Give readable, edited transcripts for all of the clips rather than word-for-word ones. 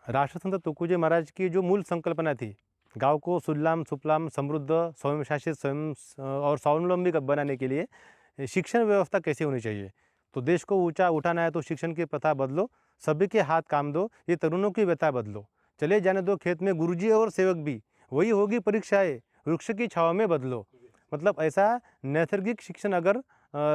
राष्ट्रसंत तुकोजी महाराज की जो मूल संकल्पना थी, गाँव को सुजलाम सुफलाम समृद्ध स्वयंशासित और स्वावलंबी बनाने के लिए शिक्षण व्यवस्था कैसी होनी चाहिए। तो देश को ऊंचा उठाना है तो शिक्षण की प्रथा बदलो, सभी के हाथ काम दो, ये तरुणों की व्यथा बदलो। चले जाने दो खेत में गुरुजी और सेवक भी, वही होगी परीक्षाएं, वृक्ष की छाव में बदलो। मतलब ऐसा नैसर्गिक शिक्षण अगर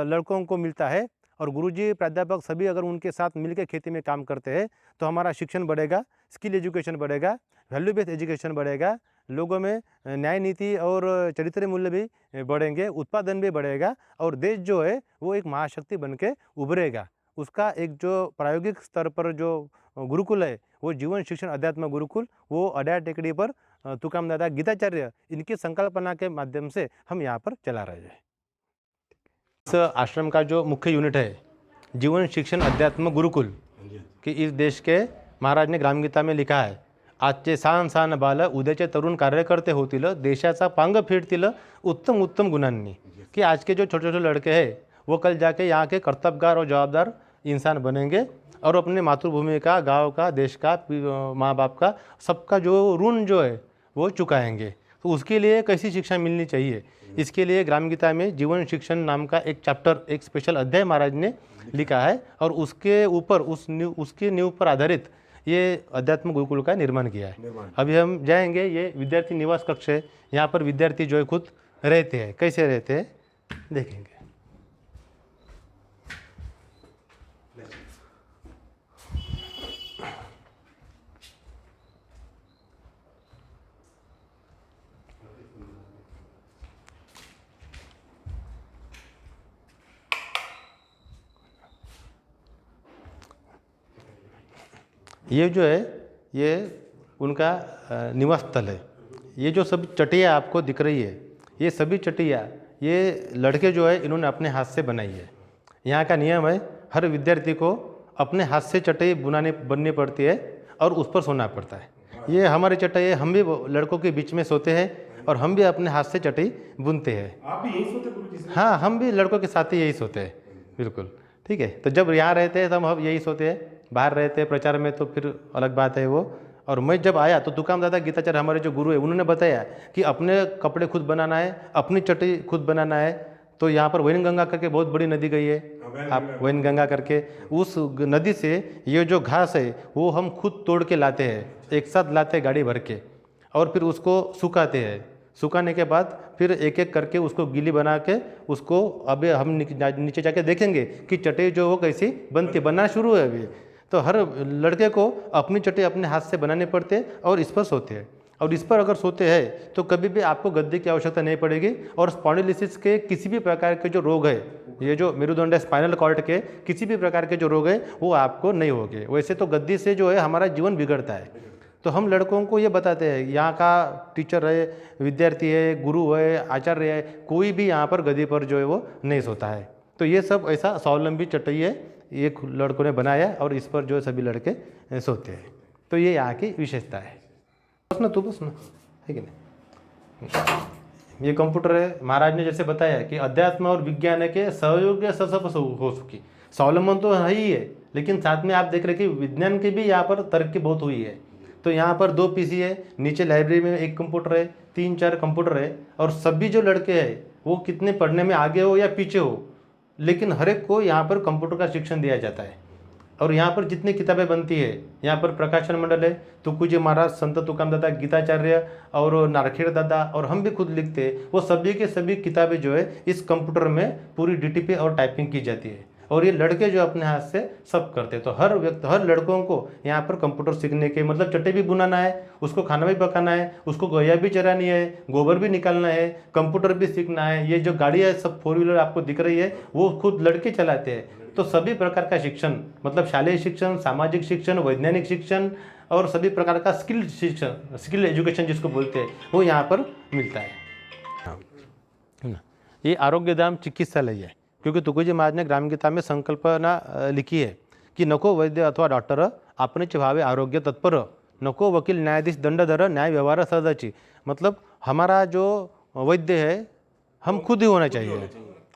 लड़कों को मिलता है और गुरुजी प्राध्यापक सभी अगर उनके साथ मिलकर खेती में काम करते हैं तो हमारा शिक्षण बढ़ेगा, स्किल एजुकेशन बढ़ेगा, वैल्यू बेस्ड एजुकेशन बढ़ेगा, लोगों में न्याय नीति और चरित्र मूल्य भी बढ़ेंगे, उत्पादन भी बढ़ेगा और देश जो है वो एक महाशक्ति बन के उभरेगा। उसका एक जो प्रायोगिक स्तर पर जो गुरुकुल है वो जीवन शिक्षण अध्यात्म गुरुकुल, वो अड्यार टेकड़ी पर तुकाराम दादा गीताचार्य इनकी संकल्पना के माध्यम से हम यहाँ पर चला रहे हैं। इस आश्रम का जो मुख्य यूनिट है जीवन शिक्षण अध्यात्म गुरुकुल कि इस देश के महाराज ने ग्रामगीता में लिखा है, आजचे सान सान बाल उद्याचे तरुण कार्यकर्ते होतील, देशाचा पांग फेडतील उत्तम उत्तम गुणांनी। कि आज के जो छोटे छोटे लड़के हैं वो कल जाके यहाँ के कर्तव्यगार और जवाबदार इंसान बनेंगे और अपने मातृभूमि का, गांव का, देश का, माँ बाप का, सबका जो ऋण जो है वो चुकाएंगे। तो उसके लिए कैसी शिक्षा मिलनी चाहिए, इसके लिए ग्रामगीता में जीवन शिक्षण नाम का एक चैप्टर, एक स्पेशल अध्याय महाराज ने लिखा है और उसके ऊपर उसकी नींव पर आधारित ये अध्यात्म गुरुकुल का निर्माण किया है। अभी हम जाएंगे, ये विद्यार्थी निवास कक्ष है, यहाँ पर विद्यार्थी जो है खुद रहते हैं, कैसे रहते हैं देखेंगे। ये जो है ये उनका निवास स्थल है। ये जो सभी चटिया आपको दिख रही है, ये सभी चटिया ये लड़के जो है इन्होंने अपने हाथ से बनाई है। यहाँ का नियम है हर विद्यार्थी को अपने हाथ से चटाई बननी पड़ती है और उस पर सोना पड़ता है। ये हमारी चटाई, हम भी लड़कों के बीच में सोते हैं और हम भी अपने हाथ से चटाई बुनते हैं। आप भी यही सोते गुरुजी से? हाँ, हम भी लड़कों के साथ ही यही सोते हैं, बिल्कुल। ठीक है, तो जब यहाँ रहते हैं तब हम यही सोते हैं, बाहर रहते हैं प्रचार में तो फिर अलग बात है वो। और मैं जब आया तो तुकाराम दादा गीताचार्य हमारे जो गुरु है उन्होंने बताया कि अपने कपड़े खुद बनाना है, अपनी चटाई खुद बनाना है। तो यहाँ पर वैनगंगा करके बहुत बड़ी नदी गई है, आप वैनगंगा करके, उस नदी से ये जो घास है वो हम खुद तोड़ के लाते हैं, एक साथ लाते हैं गाड़ी भर के और फिर उसको सुखाते हैं। सुखाने के बाद फिर एक एक करके उसको गीली बना के उसको अभी हम नीचे जाके देखेंगे कि चटाई जो वो कैसी बनना शुरू है अभी। तो हर लड़के को अपनी चटाई अपने हाथ से बनाने पड़ते हैं और इस पर सोते हैं। और इस पर अगर सोते हैं तो कभी भी आपको गद्दे की आवश्यकता नहीं पड़ेगी और स्पॉन्डिलिसिस के किसी भी प्रकार के जो रोग है, ये जो मेरुदंड स्पाइनल कॉर्ड के किसी भी प्रकार के जो रोग है वो आपको नहीं होंगे। वैसे तो गद्दी से जो है हमारा जीवन बिगड़ता है। तो हम लड़कों को ये बताते हैं, यहाँ का टीचर है, विद्यार्थी है, गुरु है, आचार्य है, कोई भी यहाँ पर गद्दी पर जो है वो नहीं सोता है। तो ये सब ऐसा स्वावलंबी चटाई है, ये लड़कों ने बनाया और इस पर जो है सभी लड़के सोते हैं। तो ये यहाँ की विशेषता है। बस ना, तू बस ना, है कि नहीं। ये कंप्यूटर है, महाराज ने जैसे बताया कि अध्यात्म और विज्ञान के सहयोग हो सकी। स्वावलंबन तो है ही है, लेकिन साथ में आप देख रहे कि विज्ञान की भी यहाँ पर तरक्की बहुत हुई है। तो यहाँ पर 2 पीसी है, नीचे लाइब्रेरी में 1 कंप्यूटर है, 3-4 कंप्यूटर है और सभी जो लड़के हैं वो कितने पढ़ने में आगे हो या पीछे हो, लेकिन हर एक को यहाँ पर कंप्यूटर का शिक्षण दिया जाता है। और यहाँ पर जितनी किताबें बनती है, यहाँ पर प्रकाशन मंडल है, तुकोजी महाराज, संत तुकाराम दादा गीताचार्य और नारखेड़ दादा और हम भी खुद लिखते हैं, वो सभी के सभी किताबें जो है इस कंप्यूटर में पूरी डीटीपी और टाइपिंग की जाती है और ये लड़के जो अपने हाथ से सब करते हैं। तो हर लड़कों को यहाँ पर कंप्यूटर सीखने के मतलब चटाई भी बुनाना है, उसको खाना भी पकाना है, उसको गैया भी चरानी है, गोबर भी निकालना है, कंप्यूटर भी सीखना है। ये जो गाड़ी है सब 4 व्हीलर आपको दिख रही है वो खुद लड़के चलाते हैं। तो सभी प्रकार का शिक्षण, मतलब शालेय शिक्षण, सामाजिक शिक्षण, वैज्ञानिक शिक्षण और सभी प्रकार का स्किल शिक्षण, स्किल एजुकेशन जिसको बोलते हैं, वो यहाँ पर मिलता है। ये आरोग्यधाम चिकित्सालय है, क्योंकि तुकोजी महाराज ने ग्रामगीता में संकल्पना लिखी है कि नको वैद्य अथवा डॉक्टर आपणेच व्हावे आरोग्य तत्पर, नको वकील न्यायाधीश दंडधर न्याय व्यवहार सहजाची। मतलब हमारा जो वैद्य है हम खुद ही होना चाहिए,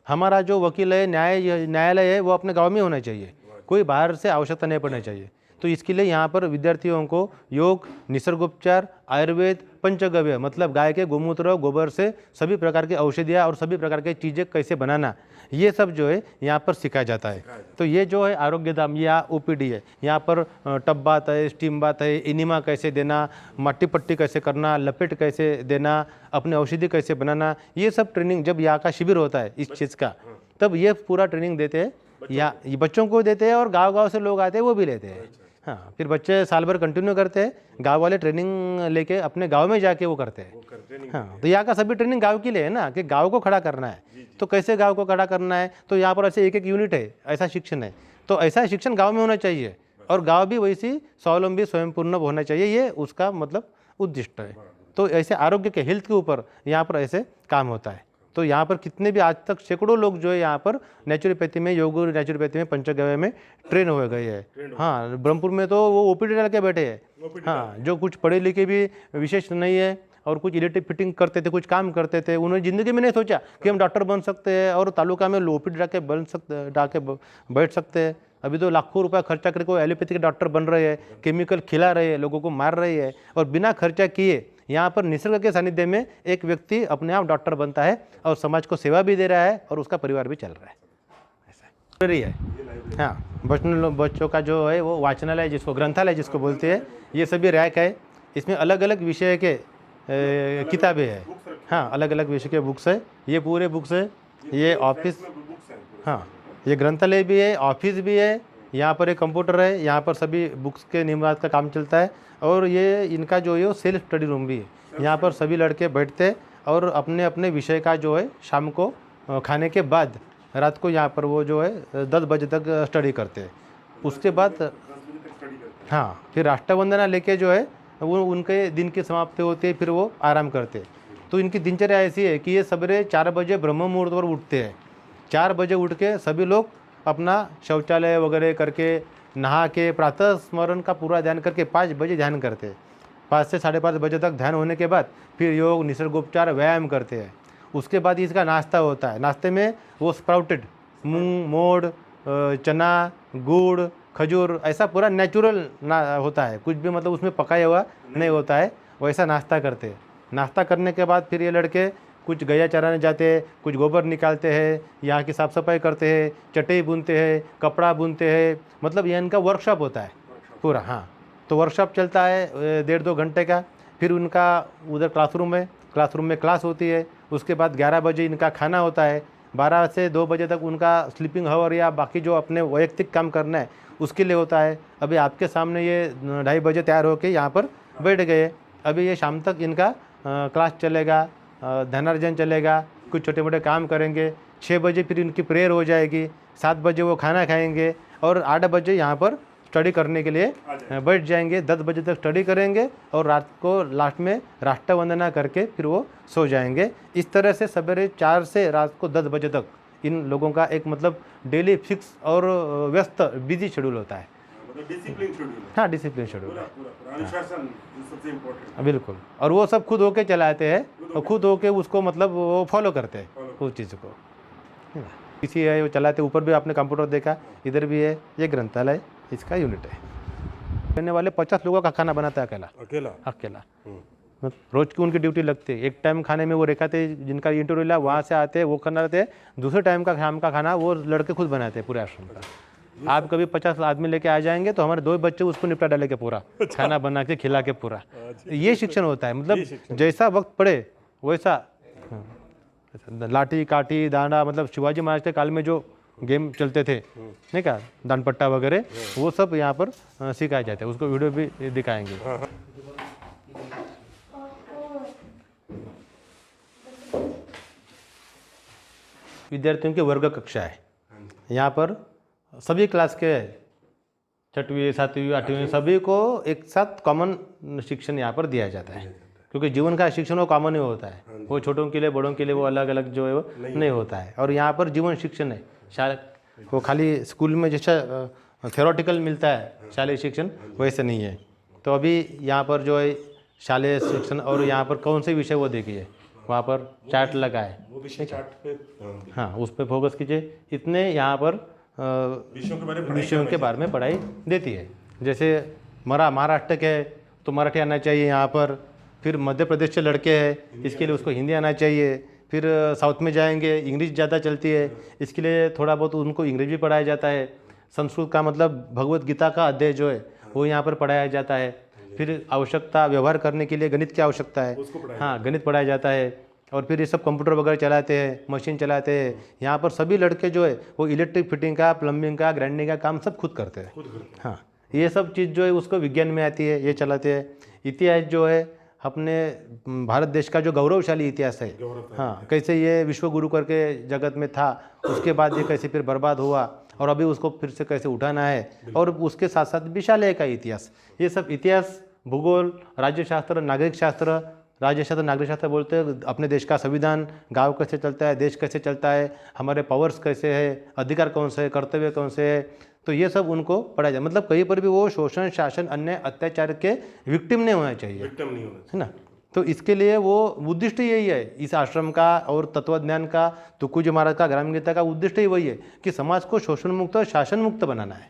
हमारा जो वकील है, न्यायालय है वो अपने गांव में होना चाहिए, कोई बाहर से आवश्यकता नहीं पड़नी चाहिए। तो इसके लिए यहाँ पर विद्यार्थियों को योग, निसर्गोपचार, आयुर्वेद, पंचगव्य मतलब गाय के गोमूत्र गोबर से सभी प्रकार की औषधियाँ और सभी प्रकार की चीज़ें कैसे बनाना, ये सब जो है यहाँ पर सिखाया जाता है। तो ये जो है आरोग्य धाम या ओपीडी है, यहाँ पर टब बात है, स्टीम बात है, इनिमा कैसे देना, मट्टी पट्टी कैसे करना, लपेट कैसे देना, अपने औषधि कैसे बनाना, ये सब ट्रेनिंग जब यहाँ का शिविर होता है इस चीज़ का, तब ये पूरा ट्रेनिंग देते हैं या ये बच्चों को देते हैं और गांव-गांव से लोग आते हैं वो भी लेते हैं। हाँ, फिर बच्चे साल भर कंटिन्यू करते हैं, गांव वाले ट्रेनिंग लेके अपने गांव में जाके वो करते हैं। हाँ, तो यहाँ का सभी ट्रेनिंग गांव के लिए है ना, कि गांव को खड़ा करना है। तो कैसे गांव को खड़ा करना है, तो यहाँ पर ऐसे एक एक यूनिट है, ऐसा शिक्षण है। तो ऐसा शिक्षण गाँव में होना चाहिए और गाँव भी वैसी स्वावलंबी स्वयंपूर्ण होना चाहिए, ये उसका मतलब उद्दिष्ट है। तो ऐसे आरोग्य के हेल्थ के ऊपर यहाँ पर ऐसे काम होता है। तो यहाँ पर कितने भी आज तक सैकड़ों लोग जो है यहाँ पर नेचुरोपैथी में, योग नेचुरोपैथी में, पंचगव्य में ट्रेन हो गए हैं। हाँ, ब्रह्मपुर में तो वो ओपीडी डाल के बैठे हैं। हाँ, जो कुछ पढ़े लिखे भी विशेष नहीं है और कुछ इलेक्ट्रिक फिटिंग करते थे, कुछ काम करते थे, उन्होंने ज़िंदगी में नहीं सोचा कि हम डॉक्टर बन सकते हैं और तालुका में ओपीडी डाल के बैठ सकते हैं। अभी तो लाखों रुपया खर्चा करके एलोपैथी के डॉक्टर बन रहे हैं, केमिकल खिला रहे हैं, लोगों को मार रहे हैं, और बिना खर्चा किए यहाँ पर निसर्ग के सानिध्य में एक व्यक्ति अपने आप डॉक्टर बनता है और समाज को सेवा भी दे रहा है और उसका परिवार भी चल रहा है। ऐसा लाइब्रेरी है। हाँ, बच्चों का जो है वो वाचनालय, जिसको ग्रंथालय जिसको बोलते हैं, ये सभी रैक है। इसमें अलग अलग विषय के किताबें हैं। हाँ, अलग अलग विषय के बुक्स है, ये पूरे बुक्स है। ये ऑफिस, हाँ, ये ग्रंथालय भी है, ऑफिस भी है। यहाँ पर एक कंप्यूटर है, यहाँ पर सभी बुक्स के निर्माण का काम चलता है। और ये इनका जो है सेल्फ स्टडी रूम भी है। यहाँ पर सभी लड़के बैठते और अपने अपने विषय का जो है शाम को खाने के बाद रात को यहाँ पर वो जो है 10 बजे तक स्टडी करते हैं। उसके बाद हाँ, फिर राष्ट्रवंदना लेके जो है वो उनके दिन की समाप्ति होती है, फिर वो आराम करते। तो इनकी दिनचर्या ऐसी है कि ये सवेरे 4 बजे ब्रह्म मुहूर्त पर उठते हैं। 4 बजे उठ के सभी लोग अपना शौचालय वगैरह करके नहा के प्रातः स्मरण का पूरा ध्यान करके 5 बजे ध्यान करते हैं। 5 से 5:30 बजे तक ध्यान होने के बाद फिर योग, निसर्गोपचार, व्यायाम करते हैं। उसके बाद इसका नाश्ता होता है। नाश्ते में वो स्प्राउटेड मूंग, मोड़, चना, गुड़, खजूर, ऐसा पूरा नेचुरल होता है, कुछ भी मतलब उसमें पकाया हुआ नहीं होता है, वैसा नाश्ता करते हैं। नाश्ता करने के बाद फिर ये लड़के कुछ गैया चराने जाते हैं, कुछ गोबर निकालते हैं, यहाँ की साफ़ सफाई करते हैं, चटाई बुनते हैं, कपड़ा बुनते हैं, मतलब ये इनका वर्कशॉप होता है पूरा। हाँ, तो वर्कशॉप चलता है 1.5-2 घंटे का। फिर उनका उधर क्लासरूम है, क्लासरूम में क्लास होती है। उसके बाद 11 बजे इनका खाना होता है। 12 से 2 बजे तक उनका स्लीपिंग आवर या बाकी जो अपने वैयक्तिक काम करना है उसके लिए होता है। अभी आपके सामने ये 2:30 बजे तैयार होकर यहाँ पर बैठ गए। अभी ये शाम तक इनका क्लास चलेगा, ध्यानार्जन चलेगा, कुछ छोटे मोटे काम करेंगे। 6 बजे फिर इनकी प्रेयर हो जाएगी। 7 बजे वो खाना खाएंगे और 8 बजे यहाँ पर स्टडी करने के लिए बैठ जाएंगे। 10 बजे तक स्टडी करेंगे और रात को लास्ट में राष्ट्रवंदना करके फिर वो सो जाएंगे। इस तरह से सवेरे 4 से रात को 10 बजे तक इन लोगों का एक मतलब डेली फिक्स और व्यस्त बिजी शेड्यूल होता है। Discipline schedule. हाँ, डिसिप्लिन शेड्यूल है, अनुशासन सबसे इम्पोर्टेंट। बिल्कुल। और वो सब खुद होके चलाते हैं और खुद होके उसको मतलब वो फॉलो करते हैं उस चीज़ को। इसी है वो चलाते। ऊपर भी आपने कंप्यूटर देखा, इधर भी है, ये ग्रंथालय इसका यूनिट है। रहने वाले 50 लोगों का खाना बनाता है अकेला। रोज की उनकी ड्यूटी लगती है। एक टाइम खाने में वो रेखाते जिनका इंटरव्यू लिया वहाँ से आते हैं, वो करना रहते हैं। दूसरे टाइम का शाम का खाना वो लड़के खुद बनाते हैं पूरे आश्रम का। आप कभी 50 आदमी लेके आ जाएंगे तो हमारे 2 बच्चे उसको निपटा डालेंगे पूरा, खाना बना के खिला के पूरा। ये शिक्षण होता है, मतलब जैसा वक्त पड़े वैसा। लाठी काठी दांडा, मतलब शिवाजी महाराज के काल में जो गेम चलते थे नहीं क्या, दान पट्टा वगैरह, वो सब यहाँ पर सिखाया जाता है। उसको वीडियो भी दिखाएंगे। विद्यार्थियों की वर्ग कक्षा है यहाँ पर, सभी क्लास के 6वीं 7वीं 8वीं सभी को एक साथ कॉमन शिक्षण यहाँ पर दिया जाता है। क्योंकि जीवन का शिक्षण वो कॉमन ही होता है, वो छोटों के लिए बड़ों के लिए वो अलग अलग जो है वो नहीं होता है। और यहाँ पर जीवन शिक्षण है। शायद वो खाली स्कूल में जैसा थ्योरेटिकल मिलता है शालेय शिक्षण, वैसे नहीं है। तो अभी यहाँ पर जो है शालेय शिक्षण और यहाँ पर कौन से विषय वो देखिए, वहाँ पर चार्ट लगा है, वो विषय चार्ट पे, हाँ उस पर फोकस कीजिए। इतने यहाँ पर विषयों के बारे में पढ़ाई देती है। जैसे महाराष्ट्र के है तो मराठी आना चाहिए यहाँ पर, फिर मध्य प्रदेश से लड़के हैं इसके लिए उसको हिंदी आना चाहिए, फिर साउथ में जाएंगे इंग्लिश ज़्यादा चलती है इसके लिए थोड़ा बहुत उनको इंग्लिश भी पढ़ाया जाता है, संस्कृत का मतलब भगवत गीता का अध्याय जो है वो यहाँ पर पढ़ाया जाता है, फिर आवश्यकता व्यवहार करने के लिए गणित की आवश्यकता है, हाँ गणित पढ़ाया जाता है, और फिर ये सब कंप्यूटर वगैरह चलाते हैं, मशीन चलाते हैं। यहाँ पर सभी लड़के जो है वो इलेक्ट्रिक फिटिंग का, प्लम्बिंग का, ग्राइंडिंग का काम सब खुद करते हैं। हाँ ये सब चीज़ जो है उसको विज्ञान में आती है, ये चलाते हैं। इतिहास जो है अपने भारत देश का जो गौरवशाली इतिहास है, हाँ कैसे ये विश्व गुरु करके जगत में था, उसके बाद ये कैसे फिर बर्बाद हुआ और अभी उसको फिर से कैसे उठाना है, और उसके साथ साथ विशालय का इतिहास, ये सब इतिहास, भूगोल, राज्यशास्त्र, नागरिक शास्त्र, राज्यशास्त्र नागरिक शास्त्र बोलते हैं अपने देश का संविधान, गांव कैसे चलता है, देश कैसे चलता है, हमारे पावर्स कैसे है, अधिकार कौन से है, कर्तव्य कौन से है, तो ये सब उनको पढ़ाया जाए। मतलब कहीं पर भी वो शोषण, शासन, अन्य अत्याचार के विक्टिम नहीं होना चाहिए, है ना। तो इसके लिए वो उद्देश्य यही है इस आश्रम का और तत्वज्ञान का, तुकुज महाराज का, ग्रामीण गीता का उद्देश्य ही वही है कि समाज को शोषण मुक्त और शासन मुक्त बनाना है।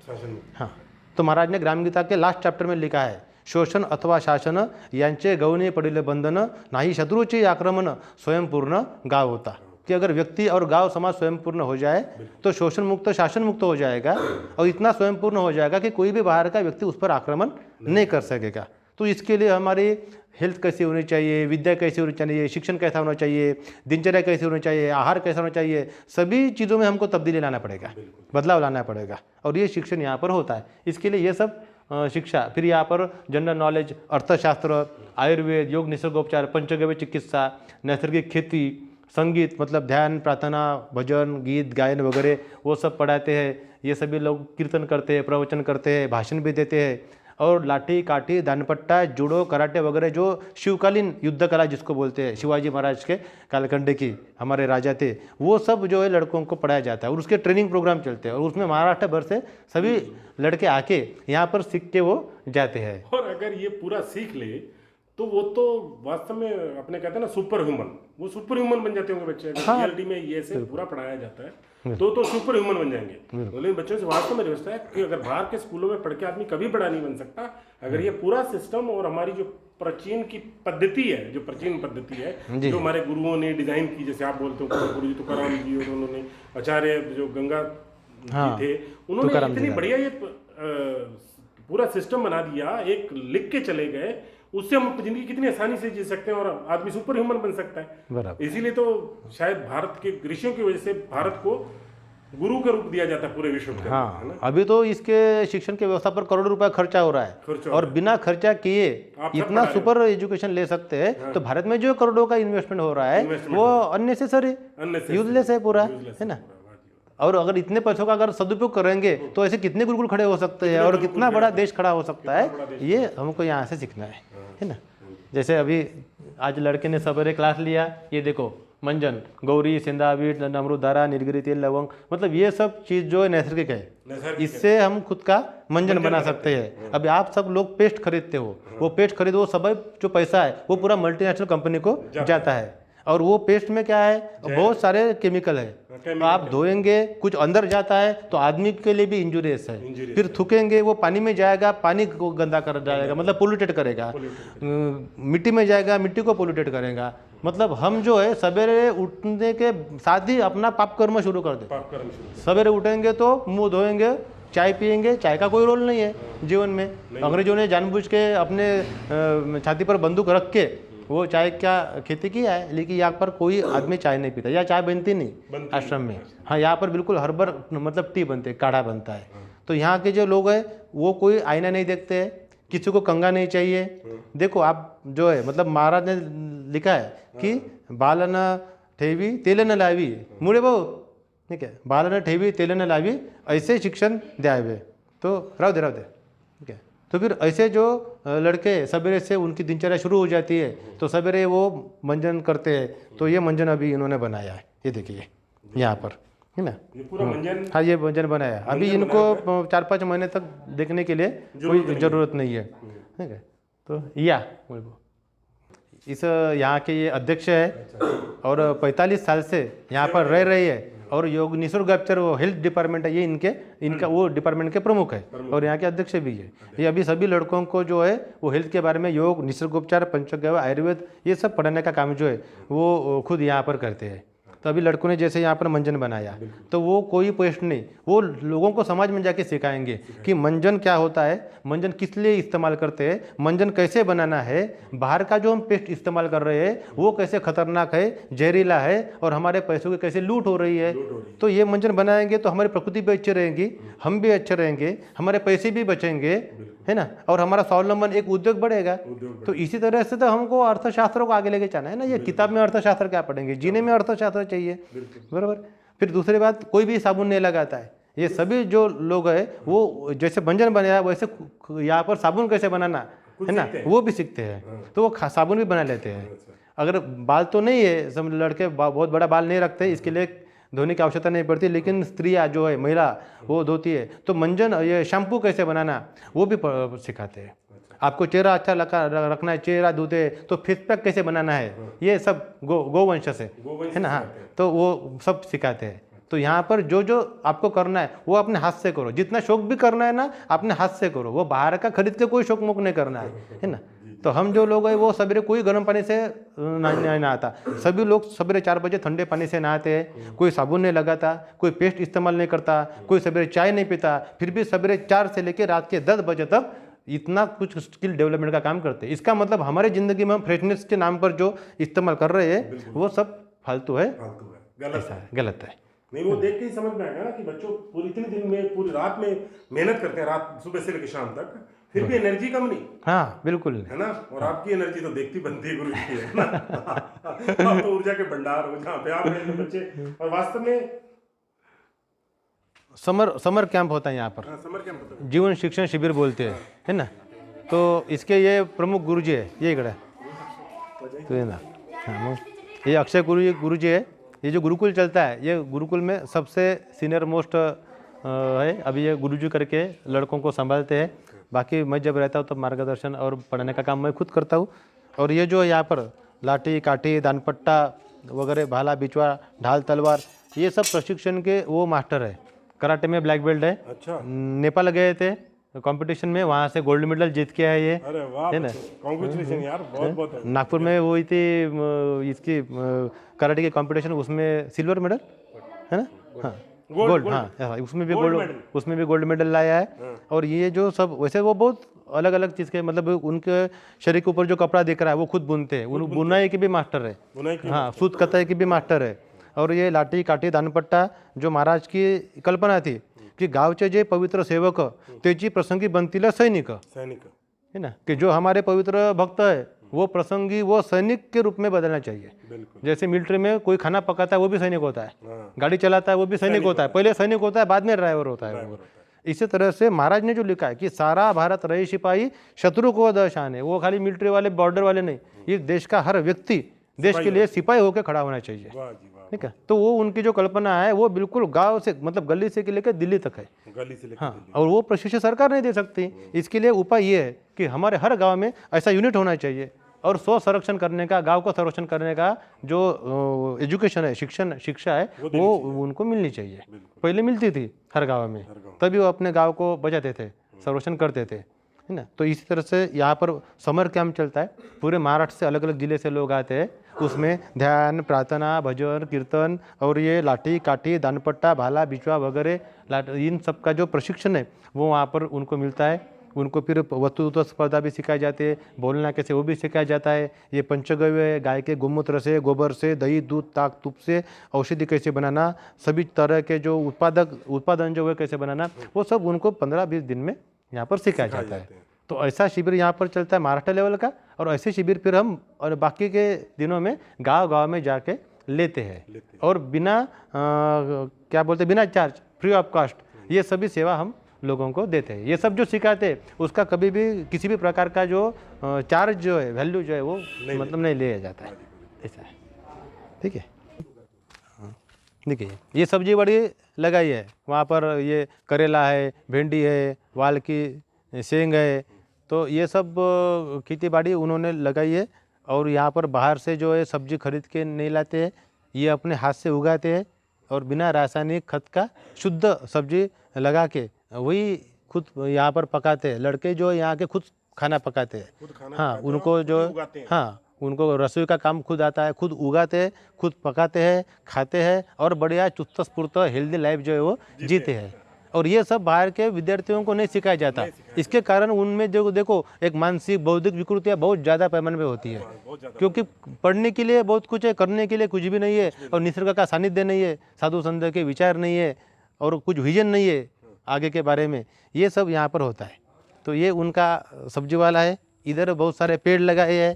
हाँ तो महाराज ने ग्रामीण गीता के लास्ट चैप्टर में लिखा है, शोषण अथवा शासन यांचे गौणे पडिले बंधन, नाही शत्रूचे आक्रमण, स्वयंपूर्ण गाव होता। कि अगर व्यक्ति और गांव समाज स्वयंपूर्ण हो जाए तो शोषण मुक्त, शासन मुक्त हो जाएगा, और इतना स्वयंपूर्ण हो जाएगा कि कोई भी बाहर का व्यक्ति उस पर आक्रमण नहीं कर सकेगा। तो इसके लिए हमारी हेल्थ कैसी होनी चाहिए, विद्या कैसी होनी चाहिए, शिक्षण कैसा होना चाहिए, दिनचर्या कैसी होनी चाहिए, आहार कैसा होना चाहिए, सभी चीज़ों में हमको तब्दीली लाना पड़ेगा, बदलाव लाना पड़ेगा, और ये शिक्षण यहाँ पर होता है। इसके लिए ये सब शिक्षा, फिर यहाँ पर जनरल नॉलेज, अर्थशास्त्र, आयुर्वेद, योग, निसर्गोपचार, पंचगव्य चिकित्सा, नैसर्गिक खेती, संगीत मतलब ध्यान, प्रार्थना, भजन, गीत, गायन वगैरह वो सब पढ़ाते हैं। ये सभी लोग कीर्तन करते हैं, प्रवचन करते हैं, भाषण भी देते हैं, और लाठी, काठी, दानपट्टा, जूडो, कराटे वगैरह जो शिवकालीन युद्ध कला जिसको बोलते हैं, शिवाजी महाराज के कालखंड की हमारे राजा थे, वो सब जो है लड़कों को पढ़ाया जाता है, और उसके ट्रेनिंग प्रोग्राम चलते हैं, और उसमें महाराष्ट्र भर से सभी लड़के आके यहाँ पर सीख के वो जाते हैं। और अगर ये पूरा सीख ले तो वो तो वास्तव में अपने कहते हैं ना सुपर ह्यूमन, वो सुपर ह्यूमन बन जाते होंगे बच्चे। रियलिटी में ये से पूरा पढ़ाया जाता है तो सुपर ह्यूमन बन जाएंगे। लेकिन बच्चों से वास्तव में रिक्वेस्ट है कि अगर बाहर के स्कूलों में पढ़ के आदमी कभी बड़ा नहीं बन सकता। अगर ये पूरा सिस्टम और हमारी जो प्राचीन की पद्धति है, जो प्राचीन पद्धति है जो हमारे गुरुओं ने डिजाइन की, जैसे आप बोलते हो गुरु जी तुकाराम जी, और उन्होंने आचार्य जो गंगा जी थे, उन्होंने इतनी बढ़िया ये पूरा सिस्टम बना दिया, एक लिख के चले गए, उससे हम जिंदगी कितनी आसानी से जी सकते हैं और आदमी सुपर ह्यूमन बन सकता है। इसीलिए तो शायद भारत के ऋषियों की वजह से भारत को गुरु का रूप दिया जाता है पूरे विश्व में। हाँ, अभी तो इसके शिक्षण की व्यवस्था पर करोड़ों रुपए खर्चा हो रहा है, और बिना खर्चा किए इतना सुपर एजुकेशन ले सकते हैं। हाँ। तो भारत में जो करोड़ों का इन्वेस्टमेंट हो रहा है वो अननेसेसरी, यूजलेस है पूरा, है ना। और अगर इतने पैसों का अगर सदुपयोग करेंगे तो ऐसे कितने गुरुकुल खड़े हो सकते हैं, और कितना बड़ा देश खड़ा हो सकता है, ये हमको यहाँ से सीखना है ना। जैसे अभी आज लड़के ने सवेरे क्लास लिया, ये देखो मंजन, गौरी, सेंधा बीट, अमृतधारा, नीलगिरी तेल, लवंग, मतलब ये सब चीज़ जो है नैसर्गिक है, इससे हम खुद का मंजन बना सकते हैं। अभी आप सब लोग पेस्ट खरीदते हो, वो पेस्ट खरीदो, वो सब जो पैसा है वो पूरा मल्टीनेशनल कंपनी को जाता है, और वो पेस्ट में क्या है, बहुत सारे केमिकल है। तो आप धोएंगे, कुछ अंदर जाता है तो आदमी के लिए भी इंजुरियस है। फिर थूकेंगे, वो पानी में जाएगा, पानी को गंदा कर जाएगा, मतलब पोल्यूटेड करेगा। मिट्टी में जाएगा, मिट्टी को पोल्यूटेड करेगा। मतलब हम जो है सवेरे उठने के साथ ही अपना पाप कर्म शुरू कर दे। सवेरे उठेंगे तो मुंह धोएंगे, चाय पिएंगे, चाय का कोई रोल नहीं है जीवन में। अंग्रेजों ने जानबूझ के अपने छाती पर बंदूक रख के वो चाय क्या खेती किया है, लेकिन यहाँ पर कोई आदमी चाय नहीं पीता, या चाय बनती नहीं आश्रम में। हाँ, यहाँ पर बिल्कुल हर्बल मतलब टी बनते, काढ़ा बनता है। तो यहाँ के जो लोग हैं वो कोई आईना नहीं देखते हैं, किसी को कंगा नहीं चाहिए। देखो आप जो है मतलब महाराज ने लिखा है कि बालन ठेवी तेल न लावी, मुड़े भाऊ, ठीक है, बालन ठेवी तेल न लावी, ऐसे शिक्षण द्यावे। तो राव दे, ठीक है। तो फिर ऐसे जो लड़के सवेरे से उनकी दिनचर्या शुरू हो जाती है, तो सवेरे वो मंजन करते हैं। तो ये मंजन अभी इन्होंने बनाया है, ये देखिए यहाँ पर, है ना, ये पूरा मंजन। हाँ, ये मंजन बनाया है। अभी इनको 4-5 महीने तक देखने के लिए कोई ज़रूरत नहीं है, ठीक है। तो इस यहाँ के ये अध्यक्ष है और 45 साल से यहाँ पर रह रही है, और योग निसर्गोपचार वो हेल्थ डिपार्टमेंट है, ये इनका वो डिपार्टमेंट के प्रमुख है और यहाँ के अध्यक्ष भी है। ये अभी सभी लड़कों को जो है वो हेल्थ के बारे में योग, निसर्गोपचार, पंचगव्य, आयुर्वेद ये सब पढ़ाने का काम जो है वो खुद यहाँ पर करते हैं। तो अभी लड़कों ने जैसे यहाँ पर मंजन बनाया तो वो कोई पेस्ट नहीं, वो लोगों को समाज में जाके सिखाएंगे कि मंजन क्या होता है, मंजन किस लिए इस्तेमाल करते हैं, मंजन कैसे बनाना है, बाहर का जो हम पेस्ट इस्तेमाल कर रहे हैं वो कैसे खतरनाक है, जहरीला है और हमारे पैसों की कैसे लूट हो रही है। तो ये मंजन बनाएंगे तो हमारी प्रकृति भी अच्छी रहेगी, हम भी अच्छे रहेंगे, हमारे पैसे भी बचेंगे, है ना, और हमारा स्वावलंबन एक उद्योग बढ़ेगा। तो इसी तरह से तो हमको अर्थशास्त्र को आगे लेके जाना है ना। ये किताब में अर्थशास्त्र क्या पढ़ेंगे, जीने में अर्थशास्त्र चाहिए, बराबर। फिर दूसरी बात, कोई भी साबुन नहीं लगाता है। ये सभी जो लोग है वो जैसे व्यंजन बनाया वैसे यहाँ पर साबुन कैसे बनाना है ना वो भी सीखते हैं, तो वो साबुन भी बना लेते हैं। अगर बाल तो नहीं है, सब लड़के बहुत बड़ा बाल नहीं रखते, इसके लिए धोने की आवश्यकता नहीं पड़ती, लेकिन स्त्रियाँ जो है, महिला वो धोती है, तो मंजन ये शैम्पू कैसे बनाना वो भी सिखाते हैं। आपको चेहरा अच्छा रखना है, चेहरा धोते तो फेस पैक कैसे बनाना है, ये सब गोवंश से है ना। हाँ, तो वो सब सिखाते हैं। तो यहाँ पर जो जो आपको करना है वो अपने हाथ से करो, जितना शौक भी करना है ना अपने हाथ से करो, वो बाहर का खरीद के कोई शौक मुक नहीं करना है ना। तो हम जो लोग हैं वो सवेरे कोई गर्म पानी से नहीं नहाता, सभी लोग सवेरे 4 बजे ठंडे पानी से नहाते हैं, कोई साबुन नहीं लगाता, कोई पेस्ट इस्तेमाल नहीं करता, कोई सवेरे चाय नहीं पीता, फिर भी सवेरे 4 से लेकर रात के 10 बजे तक इतना कुछ स्किल डेवलपमेंट का काम करते हैं। इसका मतलब हमारे ज़िंदगी में हम फ्रेशनेस के नाम पर जो इस्तेमाल कर रहे हैं वो सब फालतू है, गलत है। नहीं, वो देख के ही समझ में आएगा ना कि बच्चों पूरी इतने दिन में पूरी रात में मेहनत करते हैं, रात सुबह से लेकर शाम तक, फिर भी एनर्जी कम नहीं। हाँ बिल्कुल है ना। और आपकी एनर्जी तो देखती बनती है गुरु की, है ना। आप तो ऊर्जा के भंडार हो जहाँ पे आप रहते बच्चे। और वास्तव में समर कैंप होता है यहाँ पर, समर कैंप होता है, जीवन शिक्षण शिविर बोलते हैं, है ना। तो इसके ये प्रमुख गुरुजी है, ये इकड़े तो ये ना, हाँ, ये अक्षय गुरुजी है। ये जो गुरुकुल चलता है, ये गुरुकुल में सबसे सीनियर मोस्ट है। अभी ये गुरुजी करके लड़कों को संभालते हैं। बाकी मैं जब रहता हूँ तब मार्गदर्शन और पढ़ाने का काम मैं खुद करता हूँ। और ये जो यहाँ पर लाठी काठी दानपट्टा वगैरह, भाला बिचवा, ढाल तलवार, ये सब प्रशिक्षण के वो मास्टर है। कराटे में ब्लैक बेल्ट है। अच्छा। नेपाल गए थे कंपटीशन में, वहाँ से गोल्ड मेडल जीत के आए ये, अरे वाह, है ना। कांग्रेचुलेशन यार, बहुत बहुत। नागपुर में हुई थी इसकी कराटे की कंपटीशन, उसमें सिल्वर मेडल है ना, हाँ गोल्ड, हाँ उसमें भी गोल्ड मेडल लाया है। और ये जो सब वैसे वो बहुत अलग अलग चीज़ के, मतलब उनके शरीर के ऊपर जो कपड़ा दिख रहा है वो खुद बुनते हैं, बुनाई के भी मास्टर है, हाँ सूत कताई की भी मास्टर है। और ये लाठी काठी दानपट्टा जो महाराज की कल्पना थी की गावचे जे पवित्र सेवक त्याची प्रसंगी बनतील सैनिक, है ना, कि जो हमारे पवित्र भक्त है वो प्रसंगी वो सैनिक के रूप में बदलना चाहिए। जैसे मिलिट्री में कोई खाना पकाता है वो भी सैनिक होता है, गाड़ी चलाता है वो भी सैनिक होता है, पहले सैनिक होता है बाद में ड्राइवर होता है। इसी तरह से महाराज ने जो लिखा है कि सारा भारत रहे सिपाही शत्रु को दशान है, वो खाली मिलिट्री वाले बॉर्डर वाले नहीं, ये देश का हर व्यक्ति देश के लिए सिपाही होकर खड़ा होना चाहिए, ठीक है। तो वो उनकी जो कल्पना है वो बिल्कुल गांव से, मतलब गली से लेकर दिल्ली तक है, गली से लेकर हाँ। और वो प्रशिक्षण सरकार नहीं दे सकती। इसके लिए उपाय ये है कि हमारे हर गांव में ऐसा यूनिट होना चाहिए और स्व संरक्षण करने का, गांव को संरक्षण करने का जो एजुकेशन है, शिक्षा है वो उनको मिलनी चाहिए। पहले मिलती थी हर गाँव में, तभी वो अपने गाँव को बचाते थे, संरक्षण करते थे, है ना। तो इसी तरह से यहाँ पर समर कैंप चलता है, पूरे महाराष्ट्र से अलग अलग जिले से लोग आते हैं। उसमें ध्यान, प्रार्थना, भजन, कीर्तन और ये लाठी काठी दानपट्टा भाला बिचवा वगैरह इन सब का जो प्रशिक्षण है वो वहाँ पर उनको मिलता है। उनको फिर वक्तृत्व स्पर्धा भी सिखाई जाती है, बोलना कैसे वो भी सिखाया जाता है। ये पंचगव्य गाय के गोमूत्र से, गोबर से, दही दूध ताक तुप से औषधि कैसे बनाना, सभी तरह के जो उत्पादन जो है कैसे बनाना, वो सब उनको 15-20 दिन में यहाँ पर सिखाया जाता है। तो ऐसा शिविर यहाँ पर चलता है महाराष्ट्र लेवल का, और ऐसे शिविर फिर हम और बाकी के दिनों में गांव में जाके लेते हैं और बिना क्या बोलते हैं, बिना चार्ज, फ्री ऑफ कॉस्ट ये सभी सेवा हम लोगों को देते हैं। ये सब जो सिखाते हैं उसका कभी भी किसी भी प्रकार का जो चार्ज जो है, वैल्यू जो है वो मतलब नहीं लिया जाता है, ऐसा है, ठीक है। देखिए ये सब्जी बड़ी लगाई है, वहाँ पर ये करेला है, भिंडी है, वाल की सेंग है, तो ये सब खेती बाड़ी उन्होंने लगाई है। और यहाँ पर बाहर से जो है सब्जी खरीद के नहीं लाते हैं, ये अपने हाथ से उगाते हैं और बिना रासायनिक खत का शुद्ध सब्जी लगा के वही खुद यहाँ पर पकाते हैं। लड़के जो यहाँ के खुद खाना पकाते हैं, खुद खाना हाँ पकाते हैं उनको और जो खुद उगाते हैं। हाँ उनको रसोई का काम खुद आता है, खुद उगाते हैं, खुद पकाते हैं, खाते हैं और बढ़िया चुस्त स्फूर्त हेल्दी लाइफ जो है वो जीते हैं। और ये सब बाहर के विद्यार्थियों को नहीं सिखाया जाता। इसके कारण उनमें जो देखो एक मानसिक बौद्धिक विकृतियाँ बहुत ज़्यादा पैमाने पे होती है, बहुत ज़्यादा क्योंकि पढ़ने के लिए बहुत कुछ है, करने के लिए कुछ भी नहीं है, और निसर्ग का सानिध्य नहीं है, साधु संत के विचार नहीं है, और कुछ विजन नहीं है आगे के बारे में। ये सब यहाँ पर होता है। तो ये उनका सब्जी वाला है। इधर बहुत सारे पेड़ लगाए हैं,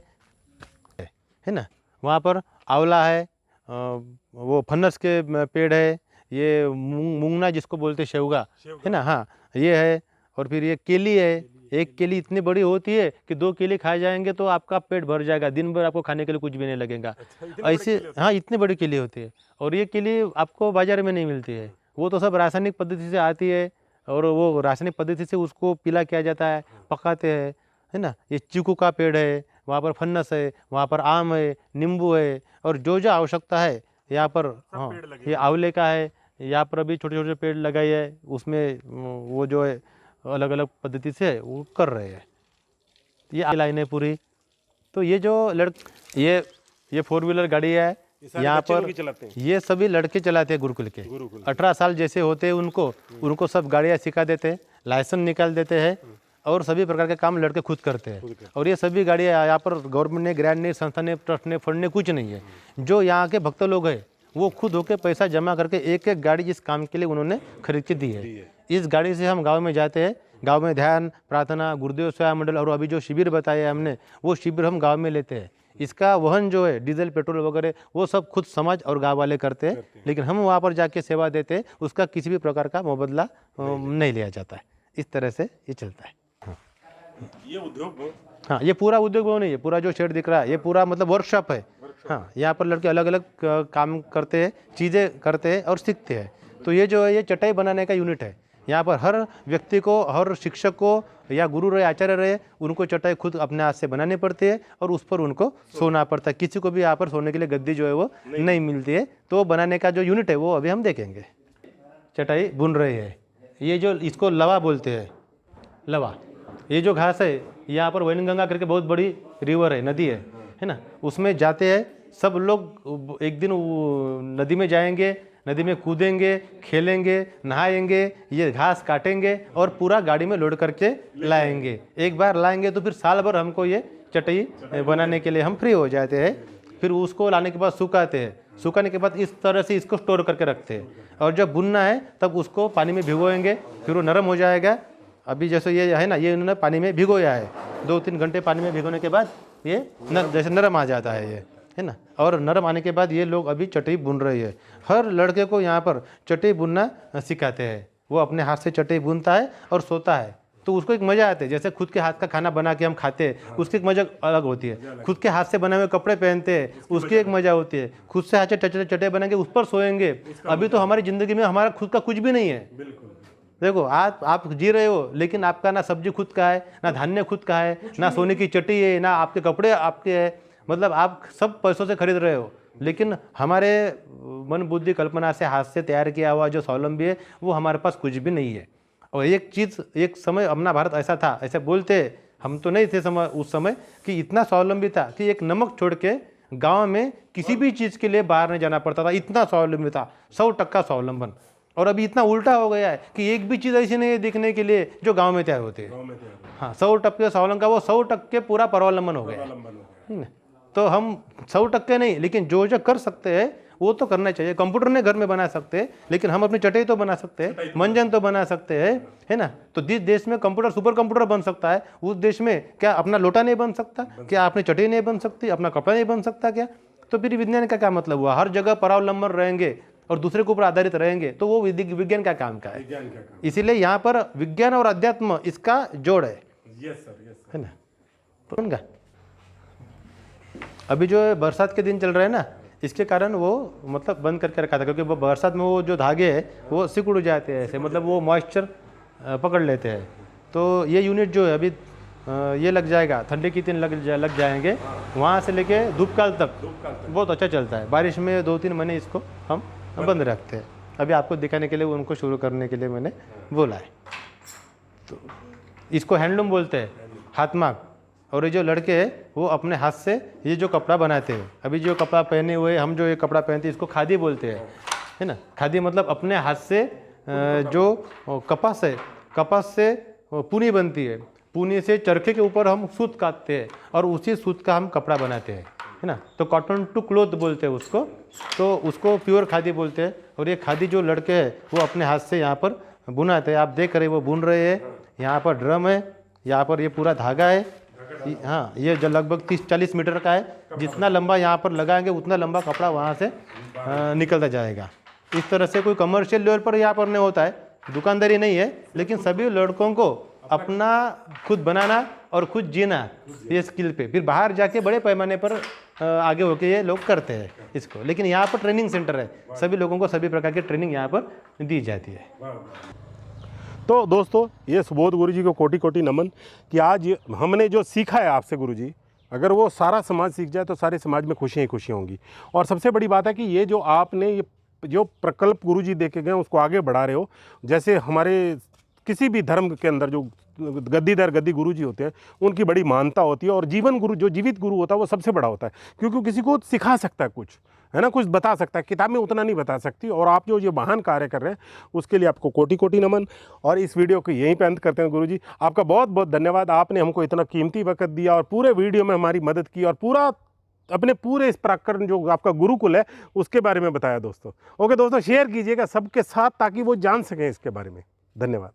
है ना। वहाँ पर आंवला है, वो फन्नस के पेड़ है, ये मूंगना जिसको बोलते हैं शेवगा, है ना, हाँ ये है। और फिर ये केली है। एक केली इतनी बड़ी होती है कि 2 केली खाए जाएंगे तो आपका पेट भर जाएगा, दिन भर आपको खाने के लिए कुछ भी नहीं लगेगा। ऐसे हाँ इतनी बड़ी केली होती है। और ये केली आपको बाजार में नहीं मिलती है, वो तो सब रासायनिक पद्धति से आती है, और वो रासायनिक पद्धति से उसको पीला किया जाता है, पकाते हैं, है ना। ये चीकू का पेड़ है, वहाँ पर फन्नस है, वहाँ पर आम है, नींबू है, और जो जो आवश्यकता है यहाँ पर। हाँ ये आंवले का है, यहाँ पर अभी छोटे छोटे पेड़ लगाए हैं, उसमें वो जो है अलग अलग पद्धति से वो कर रहे हैं। ये लाइन है पूरी। तो ये जो ये 4 व्हीलर गाड़ी है यहाँ पर, ये सभी लड़के चलाते हैं गुरुकुल के। 18 साल जैसे होते हैं उनको सब गाड़ियाँ सिखा देते हैं, लाइसेंस निकाल देते हैं, और सभी प्रकार के काम लड़के खुद करते हैं। और ये सभी गाड़ियाँ यहाँ पर गवर्नमेंट ने, ग्रांट ने, संस्था ने, ट्रस्ट ने, फंड ने कुछ नहीं है। जो यहाँ के भक्त लोग हैं वो खुद होकर पैसा जमा करके एक एक गाड़ी इस काम के लिए उन्होंने खरीद के दी है। इस गाड़ी से हम गाँव में जाते हैं, गाँव में ध्यान, प्रार्थना, गुरुदेव सेवा मंडल, और अभी जो शिविर बताया हमने वो शिविर हम गाँव में लेते हैं। इसका वहन जो है डीजल पेट्रोल वगैरह वो सब खुद समाज और गाँव वाले करते हैं, लेकिन हम वहाँ पर जाके सेवा देते हैं, उसका किसी भी प्रकार का मुबदला नहीं लिया जाता है। इस तरह से ये चलता है। ये उद्योग, हाँ ये पूरा उद्योग भवन नहीं है, पूरा जो शेड दिख रहा है ये पूरा मतलब वर्कशॉप है। हाँ यहाँ पर लड़के अलग अलग काम करते हैं, चीज़ें करते हैं और सीखते हैं। तो ये जो है ये चटाई बनाने का यूनिट है। यहाँ पर हर व्यक्ति को, हर शिक्षक को या गुरु रहे, आचार्य रहे, उनको चटाई खुद अपने हाथ से बनानी पड़ती है और उस पर उनको सोना पड़ता है। किसी को भी यहाँ पर सोने के लिए गद्दी जो है वो नहीं मिलती है। तो बनाने का जो यूनिट है वो अभी हम देखेंगे। चटाई बुन रही है। ये जो इसको लवा बोलते हैं, लवा, ये जो घास है यहाँ पर वैनगंगा करके बहुत बड़ी रिवर है, नदी है ना, उसमें जाते हैं सब लोग। एक दिन नदी में जाएंगे, नदी में कूदेंगे, खेलेंगे, नहाएंगे, ये घास काटेंगे और पूरा गाड़ी में लोड करके लाएंगे। एक बार लाएंगे तो फिर साल भर हमको ये चटाई बनाने के लिए हम फ्री हो जाते हैं। फिर उसको लाने के बाद सुखाते हैं, सुखाने के बाद इस तरह से इसको स्टोर करके रखते हैं, और जब बुनना है तब उसको पानी में भिगोएंगे, फिर वो नरम हो जाएगा। अभी जैसे ये है ना, ये उन्होंने पानी में भिगोया है, 2-3 घंटे पानी में भिगोने के बाद ये जैसे नरम आ जाता है, ये है ना। और नरम आने के बाद ये लोग अभी चटाई बुन रही है। हर लड़के को यहाँ पर चटाई बुनना सिखाते हैं। वो अपने हाथ से चटाई बुनता है और सोता है, तो उसको एक मज़ा आता है। जैसे खुद के हाथ का खाना बना के हम खाते हैं, उसकी एक मज़ा अलग होती है। खुद के हाथ से बने हुए कपड़े पहनते हैं, उसकी एक मज़ा होती है। खुद से हाथ से चटाई बनाएंगे, उस पर सोएंगे। अभी तो हमारी ज़िंदगी में हमारा खुद का कुछ भी नहीं है। देखो आप जी रहे हो, लेकिन आपका ना सब्जी खुद का है, ना धान्य खुद का है, ना सोने की चटाई है, ना आपके कपड़े आपके हैं। मतलब आप सब पैसों से खरीद रहे हो, लेकिन हमारे मन बुद्धि कल्पना से हाथ से तैयार किया हुआ जो स्वावलंबी है वो हमारे पास कुछ भी नहीं है। और एक चीज़, एक समय अपना भारत ऐसा था, ऐसे बोलते हम तो नहीं थे समय उस समय, कि इतना स्वावलंबी था कि एक नमक छोड़ के गाँव में किसी भी चीज़ के लिए बाहर नहीं जाना पड़ता था। इतना स्वावलंबी था, 100% स्वावलंबन। और अभी इतना उल्टा हो गया है कि एक भी चीज़ ऐसी नहीं है देखने के लिए जो गांव में तैयार होती है। हाँ 100% स्वावलंबन का वो 100% पूरा परावलंबन हो गया है। तो हम 100% नहीं, लेकिन जो जो कर सकते हैं वो तो करना चाहिए। कंप्यूटर ने घर में बना सकते हैं, लेकिन हम अपनी चटाई तो बना सकते हैं, मंजन तो बना सकते हैं, है ना। तो जिस देश में कंप्यूटर सुपर कंप्यूटर बन सकता है, उस देश में क्या अपना लोटा नहीं बन सकता? क्या अपनी चटाई नहीं बन सकती? अपना कपड़ा नहीं बन सकता क्या? तो फिर विज्ञान का क्या मतलब हुआ? हर जगह परावलंबन रहेंगे और दूसरे के ऊपर आधारित रहेंगे तो वो विज्ञान का काम का है। इसीलिए यहाँ पर विज्ञान और अध्यात्म इसका जोड़ है। है ना। तो उनका अभी जो बरसात के दिन चल रहे हैं ना, इसके कारण वो मतलब बंद करके रखा था, क्योंकि वो बरसात में वो जो धागे हैं वो सिकुड़ जाते हैं ऐसे, मतलब वो मॉइस्चर पकड़ लेते हैं। तो ये यूनिट जो है अभी ये लग जाएगा, ठंडी के दिन लग जाएंगे। वहाँ से लेके धूप काल तक बहुत अच्छा चलता है। बारिश में 2-3 महीने इसको हम बंद रखते हैं। अभी आपको दिखाने के लिए उनको शुरू करने के लिए मैंने बोला है। तो इसको हैंडलूम बोलते हैं, हाथ माग। और ये जो लड़के हैं वो अपने हाथ से ये जो कपड़ा बनाते हैं, अभी जो कपड़ा पहने हुए हम जो ये कपड़ा पहनते हैं इसको खादी बोलते हैं, है ना। खादी मतलब अपने हाथ से जो कपास है, कपास से पूनी बनती है, पूनी से चरखे के ऊपर हम सूत काटते हैं और उसी सूत का हम कपड़ा बनाते हैं, है ना। तो कॉटन टू क्लोथ बोलते हैं उसको, तो उसको प्योर खादी बोलते हैं। और ये खादी जो लड़के हैं वो अपने हाथ से यहाँ पर बुनाते हैं। आप देख रहे हैं वो बुन रहे हैं। यहाँ पर ड्रम है, यहाँ पर ये पूरा धागा है। हाँ, ये जो लगभग 30-40 मीटर का है। जितना लंबा यहाँ पर लगाएंगे उतना लंबा कपड़ा वहाँ से निकलता जाएगा। इस तरह से कोई कमर्शियल लेवल पर यहाँ पर नहीं होता है, दुकानदारी नहीं है, लेकिन सभी लड़कों को अपना खुद बनाना और खुद जीना ये स्किल पे फिर बाहर जाके बड़े पैमाने पर आगे होके ये लोग करते हैं इसको। लेकिन यहाँ पर ट्रेनिंग सेंटर है, सभी लोगों को सभी प्रकार की ट्रेनिंग यहाँ पर दी जाती है। तो दोस्तों, ये सुबोध गुरुजी को कोटि कोटि नमन कि आज हमने जो सीखा है आपसे गुरुजी, अगर वो सारा समाज सीख जाए तो सारे समाज में खुशियाँ ही खुशियाँ होंगी। और सबसे बड़ी बात है कि ये जो आपने ये जो प्रकल्प गुरुजी दे के गए उसको आगे बढ़ा रहे हो। जैसे हमारे किसी भी धर्म के अंदर जो गद्दीदार गद्दी गुरुजी होते हैं उनकी बड़ी मानता होती है, और जीवन गुरु जो जीवित गुरु होता है वो सबसे बड़ा होता है, क्योंकि किसी को सिखा सकता है कुछ, है ना, कुछ बता सकता है, किताब में उतना नहीं बता सकती। और आप जो ये महान कार्य कर रहे हैं उसके लिए आपको कोटि कोटि नमन। और इस वीडियो को यहीं पे अंत करते हैं गुरुजी। आपका बहुत बहुत धन्यवाद, आपने हमको इतना कीमती वक्त दिया और पूरे वीडियो में हमारी मदद की और पूरा अपने पूरे इस प्रकरण जो आपका गुरुकुल है उसके बारे में बताया दोस्तों। ओके दोस्तों, शेयर कीजिएगा सबके साथ ताकि वो जान सकें इसके बारे में। धन्यवाद।